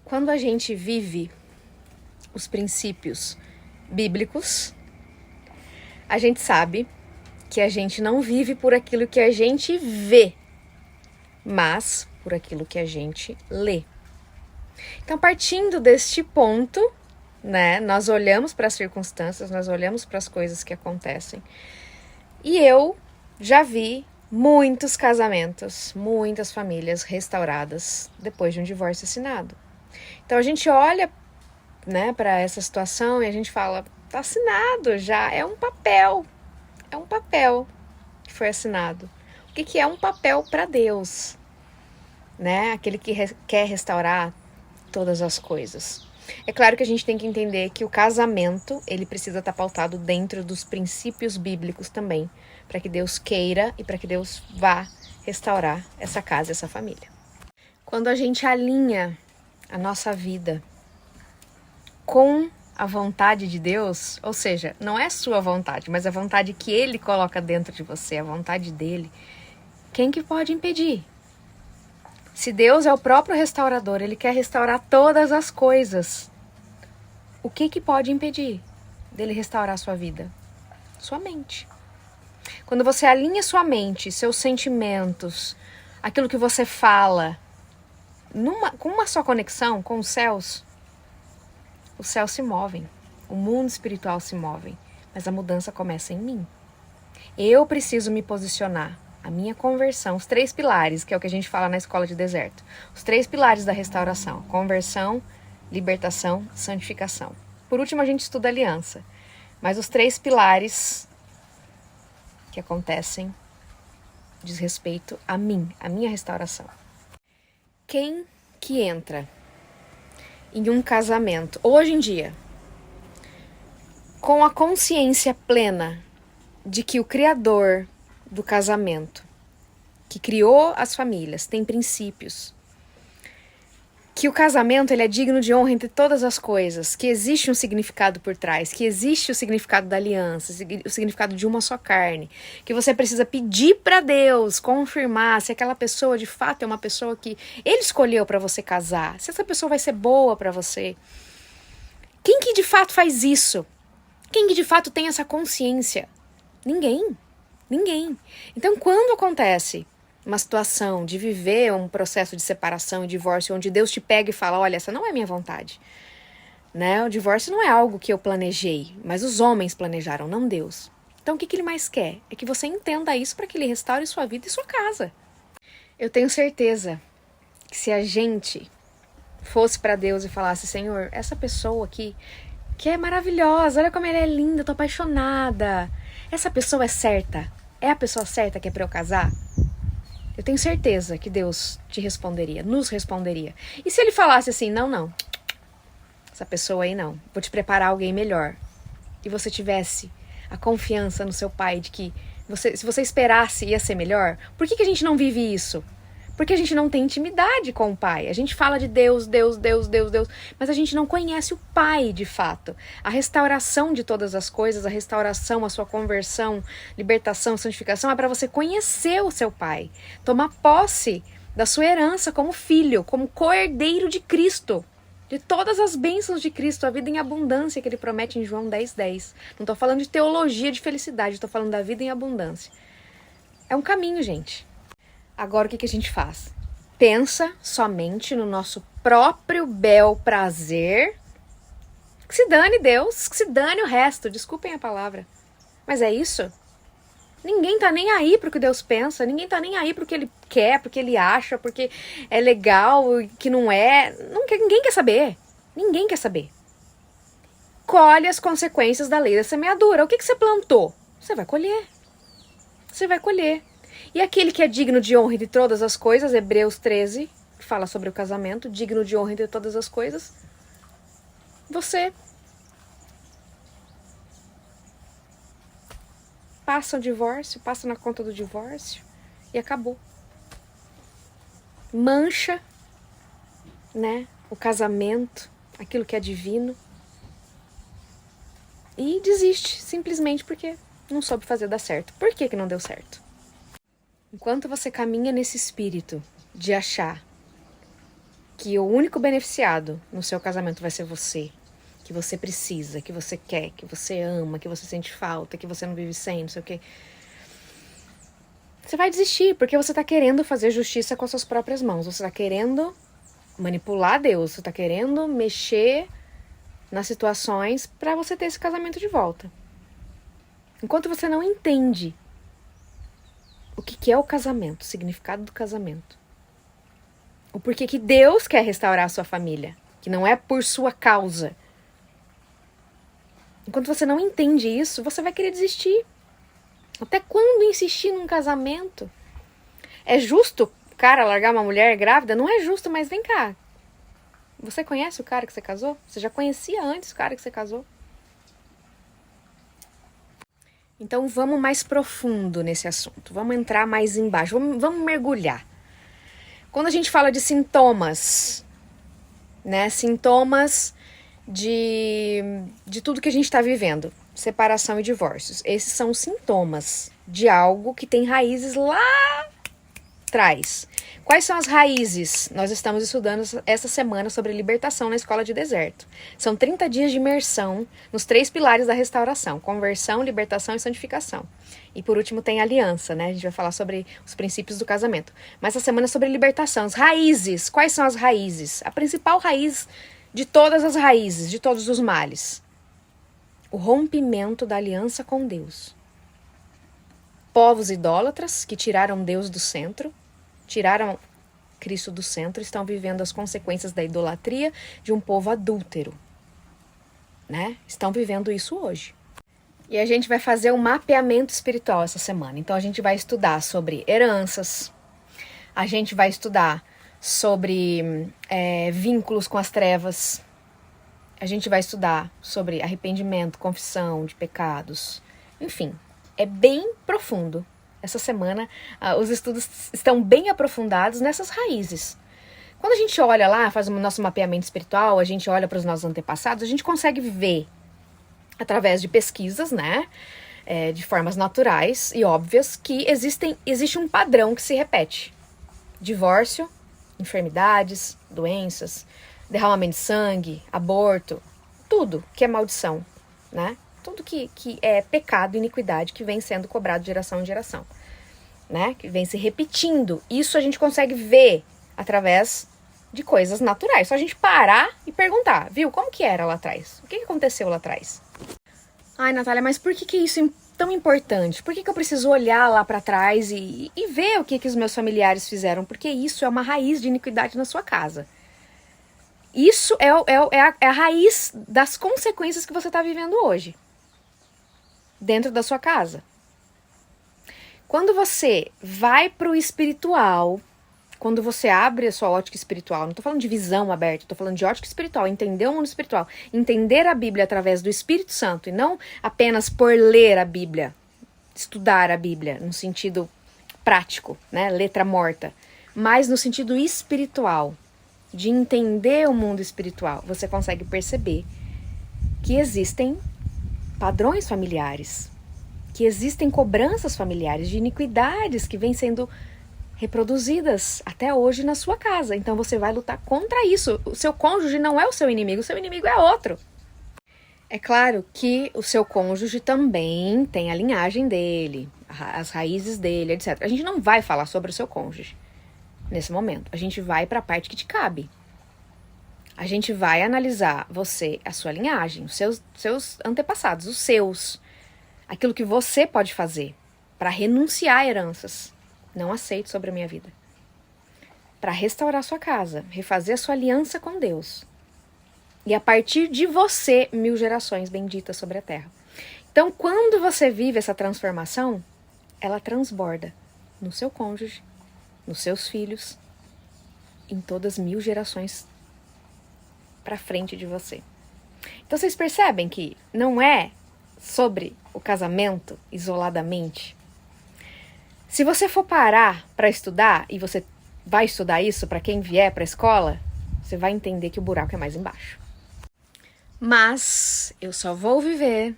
Quando a gente vive os princípios bíblicos, a gente sabe que a gente não vive por aquilo que a gente vê, mas por aquilo que a gente lê. Então, partindo deste ponto, né, nós olhamos para as circunstâncias, nós olhamos para as coisas que acontecem. E eu já vi muitos casamentos, muitas famílias restauradas depois de um divórcio assinado. Então a gente olha, né, para essa situação e a gente fala, tá assinado já, é um papel que foi assinado. O que é um papel para Deus? Né? Aquele que quer restaurar todas as coisas. É claro que a gente tem que entender que o casamento, ele precisa estar pautado dentro dos princípios bíblicos também, para que Deus queira e para que Deus vá restaurar essa casa, essa família. Quando a gente alinha a nossa vida com a vontade de Deus, ou seja, não é sua vontade, mas a vontade que Ele coloca dentro de você, a vontade dEle, quem que pode impedir? Se Deus é o próprio restaurador, Ele quer restaurar todas as coisas, o que pode impedir dele restaurar a sua vida? Sua mente. Quando você alinha sua mente, seus sentimentos, aquilo que você fala, com uma só conexão com os céus se movem, o mundo espiritual se move, mas a mudança começa em mim. Eu preciso me posicionar. A minha conversão, os 3 pilares, que é o que a gente fala na escola de deserto. Os 3 pilares da restauração: conversão, libertação, santificação. Por último, a gente estuda aliança. Mas os 3 pilares que acontecem diz respeito a mim, a minha restauração. Quem que entra em um casamento, hoje em dia, com a consciência plena de que o Criador do casamento, que criou as famílias, tem princípios, que o casamento ele é digno de honra entre todas as coisas, que existe um significado por trás, que existe o significado da aliança, o significado de uma só carne, que você precisa pedir para Deus confirmar se aquela pessoa de fato é uma pessoa que Ele escolheu para você casar, se essa pessoa vai ser boa para você. Quem que de fato faz isso? Quem que de fato tem essa consciência? Ninguém. Então, quando acontece uma situação de viver um processo de separação e divórcio, onde Deus te pega e fala, olha, essa não é minha vontade, né? O divórcio não é algo que eu planejei, mas os homens planejaram, não Deus. Então, o que Ele mais quer? É que você entenda isso para que Ele restaure sua vida e sua casa. Eu tenho certeza que se a gente fosse para Deus e falasse, Senhor, essa pessoa aqui, que é maravilhosa, olha como ela é linda, tô apaixonada, essa pessoa é certa? É a pessoa certa que é para eu casar? Eu tenho certeza que Deus te responderia, nos responderia. E se Ele falasse assim, não, essa pessoa aí não, vou te preparar alguém melhor. E você tivesse a confiança no seu pai de que se você esperasse ia ser melhor, por que a gente não vive isso? Porque a gente não tem intimidade com o Pai. A gente fala de Deus, mas a gente não conhece o Pai de fato. A restauração de todas as coisas, a restauração, a sua conversão, libertação, santificação, é para você conhecer o seu Pai. Tomar posse da sua herança como filho, como co-herdeiro de Cristo. De todas as bênçãos de Cristo, a vida em abundância que Ele promete em João 10:10. Não estou falando de teologia de felicidade, estou falando da vida em abundância. É um caminho, gente. Agora o que a gente faz? Pensa somente no nosso próprio bel prazer. Que se dane Deus, que se dane o resto, desculpem a palavra. Mas é isso? Ninguém tá nem aí pro que Deus pensa, ninguém tá nem aí pro que Ele quer, pro que Ele acha, porque é legal, que não é. Ninguém quer saber. Ninguém quer saber. Colhe as consequências da lei da semeadura. O que você plantou? Você vai colher. Você vai colher. E aquele que é digno de honra de todas as coisas, Hebreus 13, que fala sobre o casamento, digno de honra de todas as coisas, você passa o divórcio, passa na conta do divórcio e acabou. Mancha, né, o casamento, aquilo que é divino, e desiste, simplesmente porque não soube fazer dar certo. Por que não deu certo? Enquanto você caminha nesse espírito de achar que o único beneficiado no seu casamento vai ser você, que você precisa, que você quer, que você ama, que você sente falta, que você não vive sem, não sei o quê, você vai desistir, porque você tá querendo fazer justiça com as suas próprias mãos, você tá querendo manipular Deus, você tá querendo mexer nas situações para você ter esse casamento de volta. Enquanto você não entende o que é o casamento, o significado do casamento, o porquê que Deus quer restaurar a sua família, que não é por sua causa. Enquanto você não entende isso, você vai querer desistir. Até quando insistir num casamento? É justo o cara largar uma mulher grávida? Não é justo, mas vem cá. Você conhece o cara que você casou? Você já conhecia antes o cara que você casou? Então vamos mais profundo nesse assunto. Vamos entrar mais embaixo. Vamos mergulhar. Quando a gente fala de sintomas, né? Sintomas de tudo que a gente está vivendo. Separação e divórcios. Esses são sintomas de algo que tem raízes lá atrás. Quais são as raízes? Nós estamos estudando essa semana sobre libertação na escola de deserto. São 30 dias de imersão nos 3 pilares da restauração: conversão, libertação e santificação. E por último tem aliança, né? A gente vai falar sobre os princípios do casamento. Mas essa semana é sobre libertação, as raízes. Quais são as raízes? A principal raiz de todas as raízes, de todos os males: o rompimento da aliança com Deus. Povos idólatras que tiraram Deus do centro, tiraram Cristo do centro, estão vivendo as consequências da idolatria de um povo adúltero, né? Estão vivendo isso hoje. E a gente vai fazer um mapeamento espiritual essa semana. Então a gente vai estudar sobre heranças, a gente vai estudar sobre vínculos com as trevas, a gente vai estudar sobre arrependimento, confissão de pecados, enfim, é bem profundo. Essa semana, os estudos estão bem aprofundados nessas raízes. Quando a gente olha lá, faz o nosso mapeamento espiritual, a gente olha para os nossos antepassados, a gente consegue ver, através de pesquisas, né, de formas naturais e óbvias, que existe um padrão que se repete. Divórcio, enfermidades, doenças, derramamento de sangue, aborto, tudo que é maldição, né? Tudo que é pecado e iniquidade que vem sendo cobrado de geração em geração, né? Que vem se repetindo. Isso a gente consegue ver através de coisas naturais. Só a gente parar e perguntar, viu? Como que era lá atrás? O que aconteceu lá atrás? Ai, Natália, mas por que isso é tão importante? Por que eu preciso olhar lá para trás e ver o que os meus familiares fizeram? Porque isso é uma raiz de iniquidade na sua casa. Isso é a raiz das consequências que você está vivendo hoje, dentro da sua casa. Quando você vai para o espiritual, quando você abre a sua ótica espiritual, não estou falando de visão aberta, estou falando de ótica espiritual, entender o mundo espiritual, entender a Bíblia através do Espírito Santo e não apenas por ler a Bíblia, estudar a Bíblia no sentido prático, né, letra morta, mas no sentido espiritual, de entender o mundo espiritual, você consegue perceber que existem padrões familiares, que existem cobranças familiares de iniquidades que vêm sendo reproduzidas até hoje na sua casa. Então você vai lutar contra isso. O seu cônjuge não é o seu inimigo é outro. É claro que o seu cônjuge também tem a linhagem dele, as raízes dele, etc. A gente não vai falar sobre o seu cônjuge nesse momento. A gente vai para a parte que te cabe. A gente vai analisar você, a sua linhagem, os seus antepassados, os seus. Aquilo que você pode fazer para renunciar a heranças. Não aceito sobre a minha vida. Para restaurar sua casa, refazer a sua aliança com Deus. E a partir de você, 1000 gerações benditas sobre a terra. Então, quando você vive essa transformação, ela transborda no seu cônjuge, nos seus filhos, em todas 1000 gerações para frente de você. Então, vocês percebem que não é sobre o casamento isoladamente. Se você for parar para estudar, e você vai estudar isso para quem vier para a escola, você vai entender que o buraco é mais embaixo. Mas eu só vou viver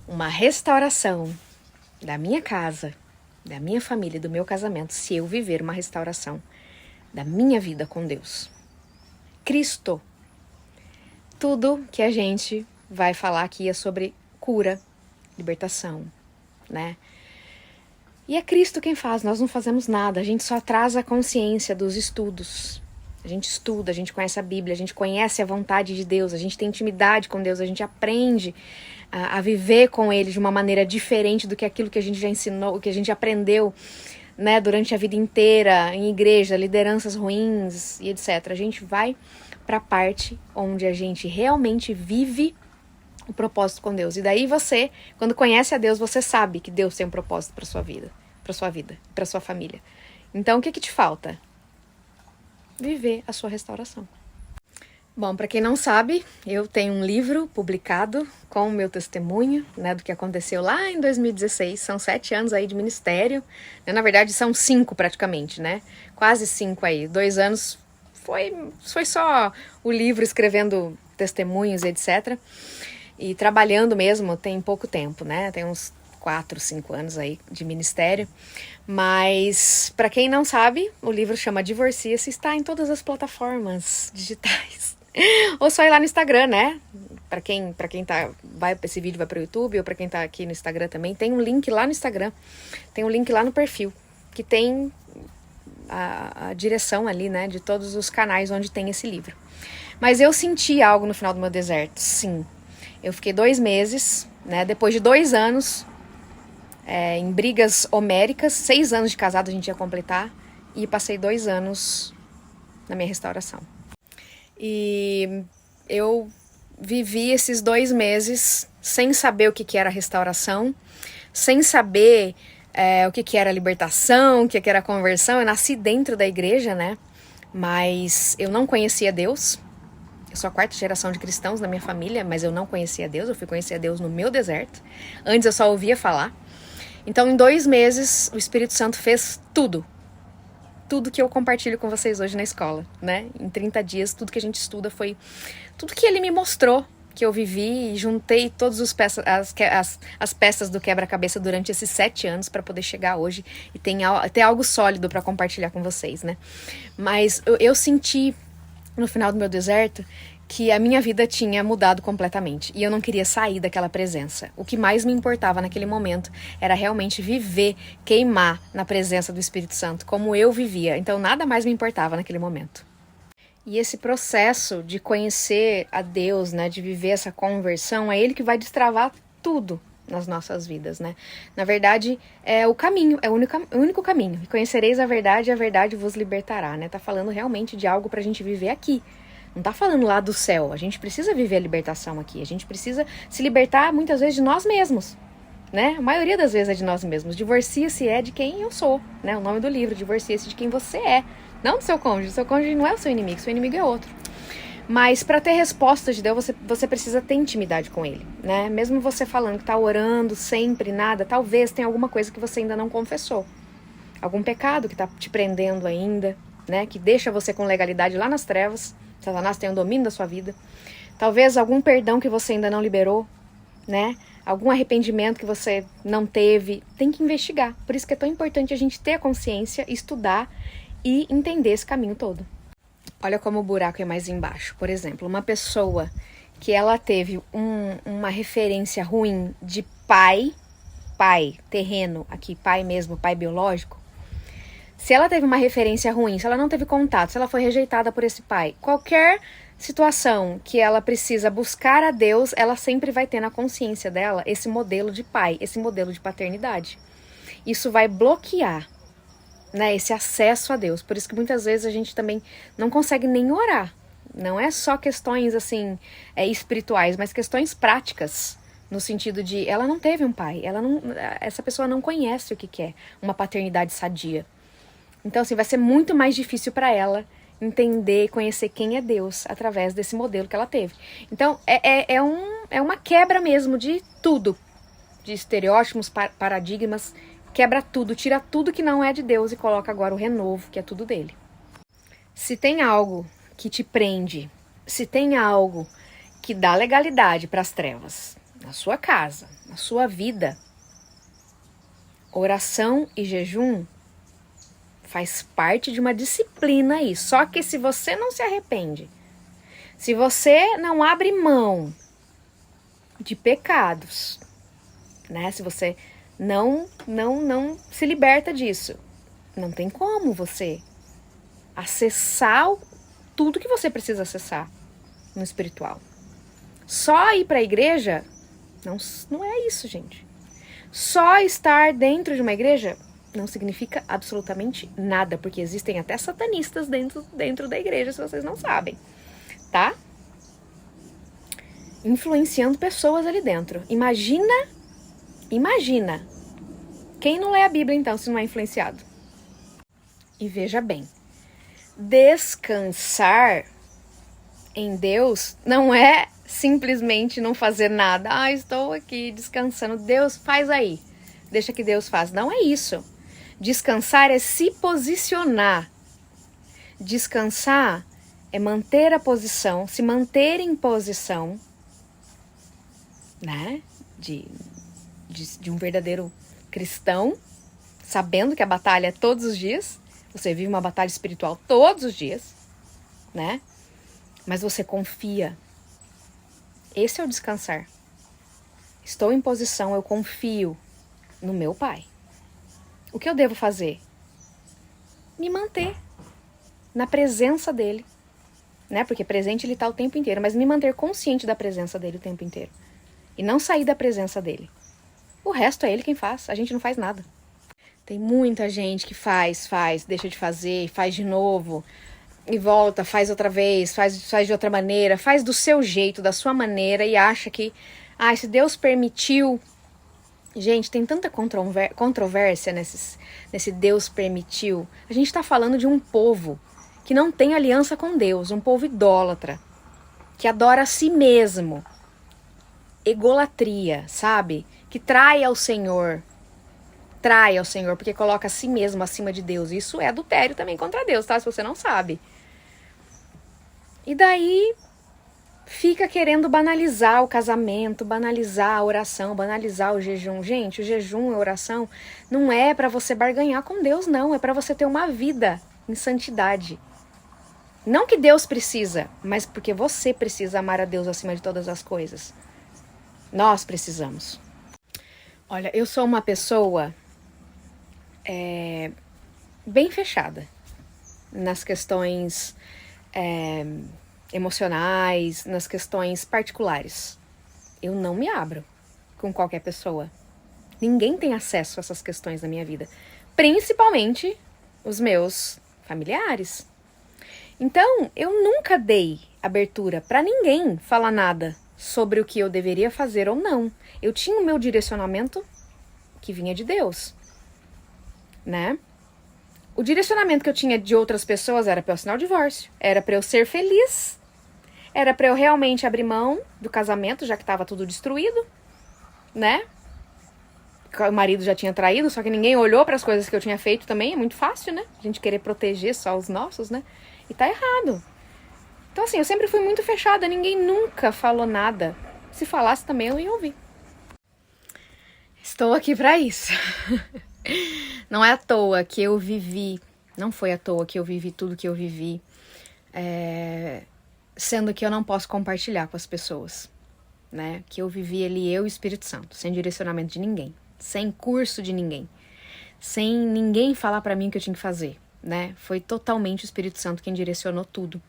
uma restauração da minha casa, da minha família, do meu casamento, se eu viver uma restauração da minha vida com Deus. Cristo. Tudo que a gente vai falar aqui é sobre cura, libertação, né? E é Cristo quem faz, nós não fazemos nada, a gente só traz a consciência dos estudos. A gente estuda, a gente conhece a Bíblia, a gente conhece a vontade de Deus, a gente tem intimidade com Deus, a gente aprende a viver com Ele de uma maneira diferente do que aquilo que a gente já ensinou, o que a gente aprendeu, né, durante a vida inteira, em igreja, lideranças ruins e etc. A gente vai para a parte onde a gente realmente vive o propósito com Deus. E daí você, quando conhece a Deus, você sabe que Deus tem um propósito para sua vida, para sua família. Então, o que te falta? Viver a sua restauração. Bom, para quem não sabe, eu tenho um livro publicado com o meu testemunho, né, do que aconteceu lá em 2016. São 7 anos aí de ministério. Na verdade, são 5 praticamente, né? Quase 5 aí. 2 anos foi só o livro escrevendo testemunhos, etc. E trabalhando mesmo tem pouco tempo, né? Tem uns 4, 5 anos aí de ministério. Mas, para quem não sabe, o livro chama Divorcia-se, está em todas as plataformas digitais. Ou só ir lá no Instagram, né? Para quem esse vídeo vai para o YouTube, ou para quem tá aqui no Instagram também, tem um link lá no Instagram, tem um link lá no perfil, que tem a direção ali, né, de todos os canais onde tem esse livro. Mas eu senti algo no final do meu deserto, sim. Eu fiquei 2 meses, né, depois de 2 anos, em brigas homéricas, 6 anos de casado a gente ia completar, e passei 2 anos na minha restauração. E eu vivi esses 2 meses sem saber o que era restauração, sem saber o que era libertação, o que era conversão. Eu nasci dentro da igreja, né? Mas eu não conhecia Deus. Eu sou a 4ª geração de cristãos na minha família, mas eu não conhecia Deus. Eu fui conhecer a Deus no meu deserto. Antes eu só ouvia falar. Então, em 2 meses, o Espírito Santo fez tudo que eu compartilho com vocês hoje na escola, né? Em 30 dias, tudo que a gente estuda foi tudo que ele me mostrou, que eu vivi, e juntei todas as peças do quebra-cabeça durante esses 7 anos para poder chegar hoje e ter algo sólido para compartilhar com vocês, né? Mas eu senti, no final do meu deserto, que a minha vida tinha mudado completamente e eu não queria sair daquela presença. O que mais me importava naquele momento era realmente viver, queimar na presença do Espírito Santo, como eu vivia. Então nada mais me importava naquele momento. E esse processo de conhecer a Deus, né, de viver essa conversão, é Ele que vai destravar tudo nas nossas vidas, né? Na verdade, é o caminho, é o único caminho. Conhecereis a verdade vos libertará, né? Tá falando realmente de algo pra gente viver aqui. Não tá falando lá do céu. A gente precisa viver a libertação aqui. A gente precisa se libertar muitas vezes de nós mesmos, né? A maioria das vezes é de nós mesmos. Divorcia-se é de quem eu sou, né? O nome do livro, divorcia-se de quem você é. Não do seu cônjuge. O seu cônjuge não é o seu inimigo é outro. Mas para ter resposta de Deus, você precisa ter intimidade com Ele, né? Mesmo você falando que tá orando sempre, nada, talvez tenha alguma coisa que você ainda não confessou. Algum pecado que tá te prendendo ainda, né? Que deixa você com legalidade lá nas trevas. Satanás tem o domínio da sua vida. Talvez algum perdão que você ainda não liberou, né? Algum arrependimento que você não teve. Tem que investigar. Por isso que é tão importante a gente ter a consciência, estudar e entender esse caminho todo. Olha como o buraco é mais embaixo. Por exemplo, uma pessoa que ela teve uma referência ruim de pai terreno, aqui pai mesmo, pai biológico. Se ela teve uma referência ruim, se ela não teve contato, se ela foi rejeitada por esse pai, qualquer situação que ela precisa buscar a Deus, ela sempre vai ter na consciência dela esse modelo de pai, esse modelo de paternidade. Isso vai bloquear, né, esse acesso a Deus. Por isso que muitas vezes a gente também não consegue nem orar. Não é só questões assim espirituais, mas questões práticas. No sentido de, ela não teve um pai, essa pessoa não conhece o que é uma paternidade sadia. Então, assim, vai ser muito mais difícil para ela entender e conhecer quem é Deus através desse modelo que ela teve. Então, é uma quebra mesmo de tudo, de estereótipos, paradigmas, quebra tudo, tira tudo que não é de Deus e coloca agora o renovo, que é tudo dele. Se tem algo que te prende, se tem algo que dá legalidade para as trevas, na sua casa, na sua vida, oração e jejum faz parte de uma disciplina aí. Só que se você não se arrepende, Se você não abre mão de pecados, né? Se você não se liberta disso, não tem como você acessar tudo que você precisa acessar no espiritual. Só ir para a igreja não é isso, gente. Só estar dentro de uma igreja não significa absolutamente nada, porque existem até satanistas dentro da igreja, se vocês não sabem, tá? Influenciando pessoas ali dentro. Imagina, quem não lê a Bíblia então, se não é influenciado? E veja bem, descansar em Deus não é simplesmente não fazer nada. Ah, estou aqui descansando. Deus, faz aí. Deixa que Deus faz. Não é isso. Descansar é se posicionar. Descansar é manter a posição, se manter em posição, né? De um verdadeiro cristão, sabendo que a batalha é todos os dias. Você vive uma batalha espiritual todos os dias, né? Mas você confia. Esse é o descansar. Estou em posição, eu confio no meu Pai. O que eu devo fazer? Me manter na presença dele, né? Porque presente ele está o tempo inteiro, mas me manter consciente da presença dele o tempo inteiro. E não sair da presença dele. O resto é ele quem faz, a gente não faz nada. Tem muita gente que faz, deixa de fazer, faz de novo, e volta, faz outra vez, faz de outra maneira, faz do seu jeito, da sua maneira, e acha que, se Deus permitiu. Gente, tem tanta controvérsia nesse Deus permitiu. A gente está falando de um povo que não tem aliança com Deus, um povo idólatra, que adora a si mesmo. Egolatria, sabe? Que trai ao Senhor, porque coloca a si mesmo acima de Deus. Isso é adultério também contra Deus, tá? Se você não sabe. E daí fica querendo banalizar o casamento, banalizar a oração, banalizar o jejum. Gente, o jejum e a oração não é para você barganhar com Deus, não. É para você ter uma vida em santidade. Não que Deus precisa, mas porque você precisa amar a Deus acima de todas as coisas. Nós precisamos. Olha, eu sou uma pessoa bem fechada nas questões emocionais, nas questões particulares. Eu não me abro com qualquer pessoa. Ninguém tem acesso a essas questões na minha vida. Principalmente os meus familiares. Então, eu nunca dei abertura para ninguém falar nada sobre o que eu deveria fazer ou não. Eu tinha o meu direcionamento que vinha de Deus, né? O direcionamento que eu tinha de outras pessoas era para eu assinar o divórcio, era para eu ser feliz, era para eu realmente abrir mão do casamento, já que estava tudo destruído, né? O marido já tinha traído, só que ninguém olhou para as coisas que eu tinha feito também, é muito fácil, né? A gente querer proteger só os nossos, né? E tá errado. Então assim, eu sempre fui muito fechada, ninguém nunca falou nada. Se falasse também eu ia ouvir. Estou aqui para isso. Não é à toa que eu vivi, não foi à toa que eu vivi tudo que eu vivi, sendo que eu não posso compartilhar com as pessoas, né? Que eu vivi ali, eu e o Espírito Santo, sem direcionamento de ninguém, sem curso de ninguém, sem ninguém falar para mim o que eu tinha que fazer, né? Foi totalmente o Espírito Santo quem direcionou tudo.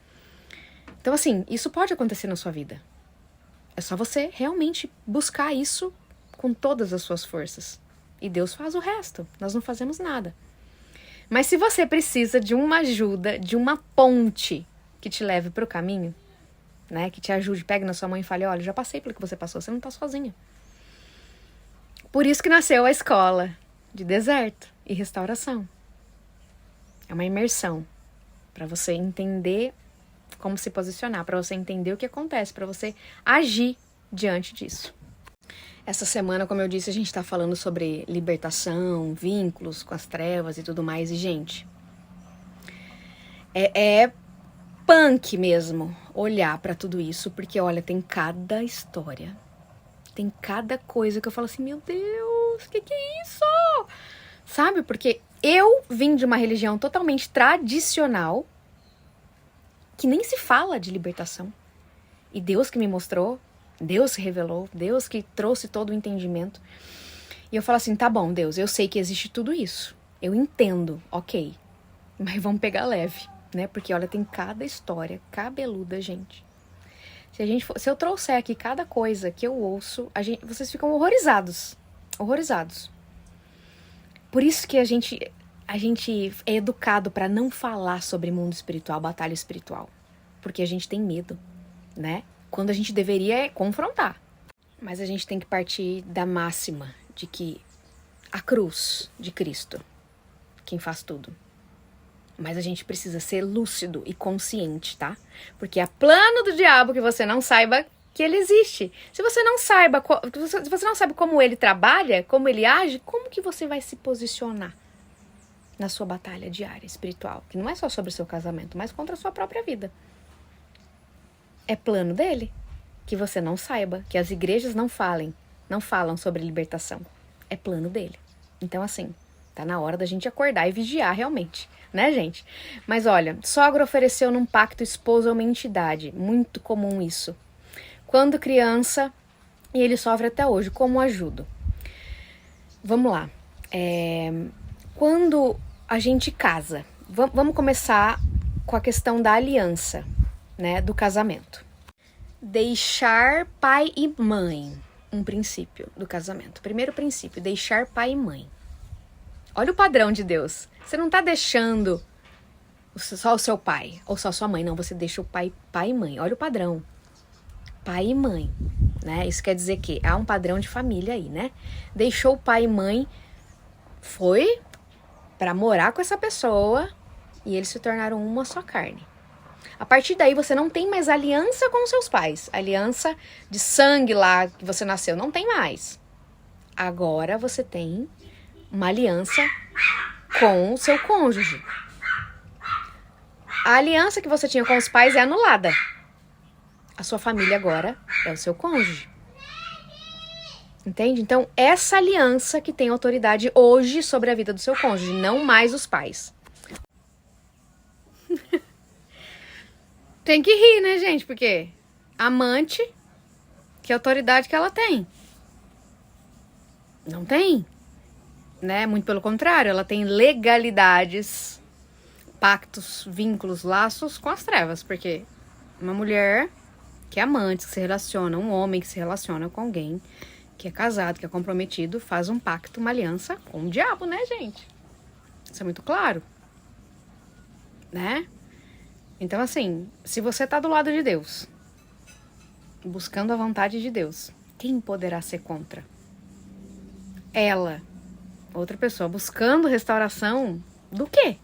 Então assim, isso pode acontecer na sua vida. É só você realmente buscar isso com todas as suas forças. E Deus faz o resto. Nós não fazemos nada. Mas se você precisa de uma ajuda, de uma ponte que te leve para o caminho, né? Que te ajude, pegue na sua mão e fale, olha, já passei pelo que você passou, você não está sozinha. Por isso que nasceu a escola de deserto e restauração. É uma imersão para você entender como se posicionar, para você entender o que acontece, para você agir diante disso. Essa semana, como eu disse, a gente tá falando sobre libertação, vínculos com as trevas e tudo mais. E, gente, é punk mesmo olhar pra tudo isso, porque, olha, tem cada história, tem cada coisa que eu falo assim, meu Deus, que é isso? Sabe? Porque eu vim de uma religião totalmente tradicional, que nem se fala de libertação. E Deus que me mostrou, Deus que revelou, Deus que trouxe todo o entendimento. E eu falo assim, tá bom, Deus, eu sei que existe tudo isso. Eu entendo, ok. Mas vamos pegar leve, né? Porque, olha, tem cada história cabeluda, gente. Se eu trouxer aqui cada coisa que eu ouço, vocês ficam horrorizados. Horrorizados. Por isso que a gente é educado para não falar sobre mundo espiritual, batalha espiritual. Porque a gente tem medo, né? Quando a gente deveria confrontar. Mas a gente tem que partir da máxima de que a cruz de Cristo, quem faz tudo. Mas a gente precisa ser lúcido e consciente, tá? Porque é plano do diabo que você não saiba que ele existe. Se você não saiba, se você não sabe como ele trabalha, como ele age, como que você vai se posicionar na sua batalha diária espiritual? Que não é só sobre o seu casamento, mas contra a sua própria vida. É plano dele que você não saiba, que as igrejas não falam sobre libertação. É plano dele. Então, assim, tá na hora da gente acordar e vigiar realmente, né, gente? Mas olha, sogra ofereceu num pacto esposo a uma entidade. Muito comum isso. Quando criança, e ele sofre até hoje. Como ajudo? Vamos lá. Quando a gente casa, vamos começar com a questão da aliança, né, do casamento. Deixar pai e mãe, um princípio do casamento. Primeiro princípio, deixar pai e mãe. Olha o padrão de Deus. Você não tá deixando só o seu pai ou só a sua mãe, não. Você deixa o pai e mãe. Olha o padrão. Pai e mãe, né? Isso quer dizer que há um padrão de família aí, né? Deixou o pai e mãe, foi para morar com essa pessoa e eles se tornaram uma só carne. A partir daí você não tem mais aliança com seus pais. Aliança de sangue lá que você nasceu, não tem mais. Agora você tem uma aliança com o seu cônjuge. A aliança que você tinha com os pais é anulada. A sua família agora é o seu cônjuge. Entende? Então, essa aliança que tem autoridade hoje sobre a vida do seu cônjuge, não mais os pais. Tem que rir, né, gente? Porque amante, que autoridade que ela tem? Não tem, né? Muito pelo contrário, ela tem legalidades, pactos, vínculos, laços com as trevas. Porque uma mulher que é amante, que se relaciona, um homem que se relaciona com alguém que é casado, que é comprometido, faz um pacto, uma aliança com o diabo, né, gente? Isso é muito claro, né? Então, assim, se você tá do lado de Deus, buscando a vontade de Deus, quem poderá ser contra? Ela, outra pessoa, buscando restauração do quê?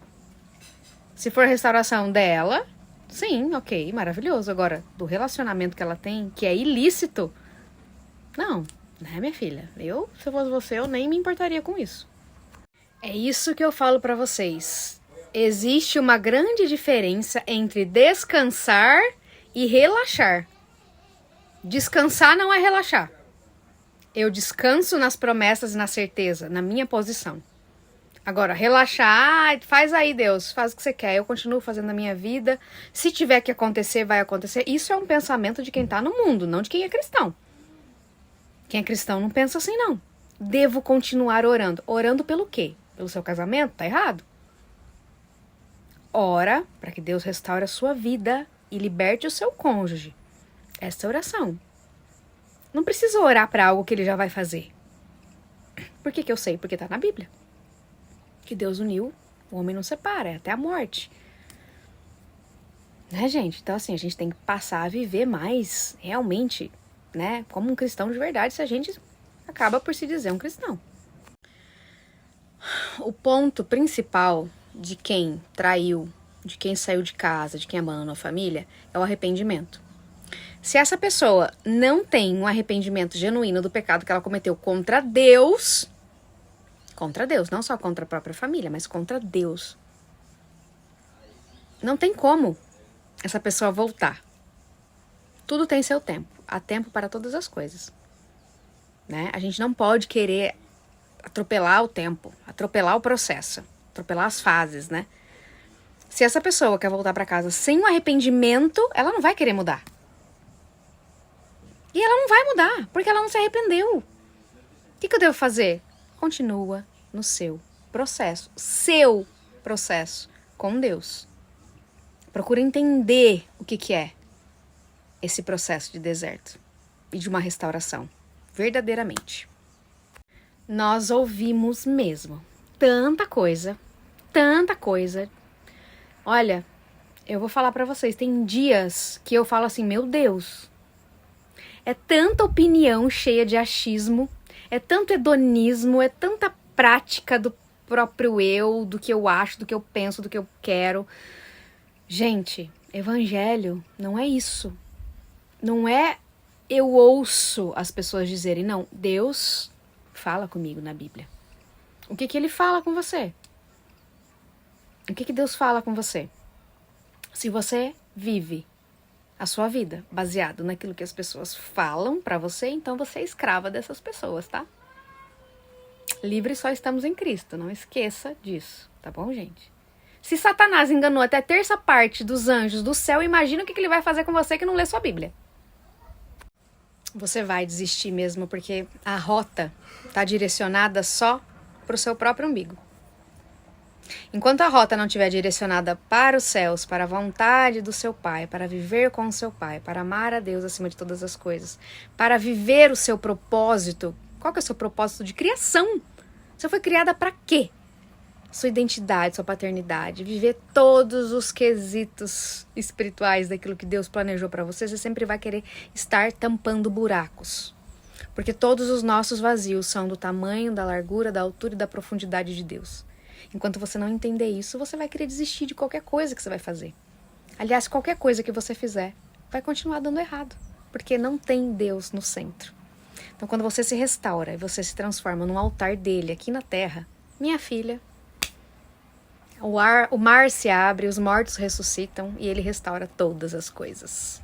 Se for restauração dela, sim, ok, maravilhoso. Agora, do relacionamento que ela tem, que é ilícito, não, né, minha filha? Se eu fosse você, eu nem me importaria com isso. É isso que eu falo pra vocês. Existe uma grande diferença entre descansar e relaxar. Descansar não é relaxar. Eu descanso nas promessas e na certeza, na minha posição. Agora, relaxar, faz aí, Deus, faz o que você quer, eu continuo fazendo a minha vida. Se tiver que acontecer, vai acontecer. Isso é um pensamento de quem tá no mundo, não de quem é cristão. Quem é cristão não pensa assim, não. Devo continuar orando. Orando pelo quê? Pelo seu casamento? Tá errado. Ora para que Deus restaure a sua vida e liberte o seu cônjuge. Essa é a oração. Não precisa orar para algo que ele já vai fazer. Por que eu sei? Porque tá na Bíblia. Que Deus uniu, o homem não separa, é até a morte. Né, gente? Então, assim, a gente tem que passar a viver mais, realmente, né? Como um cristão de verdade, se a gente acaba por se dizer um cristão. O ponto principal de quem traiu, de quem saiu de casa, de quem abandonou a família, é o arrependimento. Se essa pessoa não tem um arrependimento genuíno do pecado que ela cometeu contra Deus, não só contra a própria família, mas contra Deus, não tem como essa pessoa voltar. Tudo tem seu tempo. Há tempo para todas as coisas, né? A gente não pode querer atropelar o tempo, atropelar o processo, atropelar as fases, né? Se essa pessoa quer voltar para casa sem um arrependimento, ela não vai querer mudar. não vai mudar, porque ela não se arrependeu. O que eu devo fazer? Continua no seu processo com Deus. Procura entender o que é esse processo de deserto e de uma restauração, verdadeiramente. Nós ouvimos mesmo tanta coisa. Olha, eu vou falar pra vocês, tem dias que eu falo assim, meu Deus, é tanta opinião cheia de achismo, é tanto hedonismo, é tanta prática do próprio eu, do que eu acho, do que eu penso, do que eu quero. Gente, evangelho não é isso. Não é eu ouço as pessoas dizerem, não, Deus fala comigo na Bíblia. O que ele fala com você? O que Deus fala com você? Se você vive a sua vida baseado naquilo que as pessoas falam pra você, então você é escrava dessas pessoas, tá? Livres só estamos em Cristo, não esqueça disso, tá bom, gente? Se Satanás enganou até a terça parte dos anjos do céu, imagina o que ele vai fazer com você que não lê sua Bíblia. Você vai desistir mesmo, porque a rota tá direcionada só pro seu próprio umbigo. Enquanto a rota não estiver direcionada para os céus, para a vontade do seu Pai, para viver com o seu Pai, para amar a Deus acima de todas as coisas, para viver o seu propósito. Qual que é o seu propósito de criação? Você foi criada para quê? Sua identidade, sua paternidade, viver todos os quesitos espirituais daquilo que Deus planejou para você, você sempre vai querer estar tampando buracos. Porque todos os nossos vazios são do tamanho, da largura, da altura e da profundidade de Deus. Enquanto você não entender isso, você vai querer desistir de qualquer coisa que você vai fazer. Aliás, qualquer coisa que você fizer vai continuar dando errado, porque não tem Deus no centro. Então, quando você se restaura e você se transforma num altar dele aqui na terra, minha filha, o mar se abre, os mortos ressuscitam e ele restaura todas as coisas.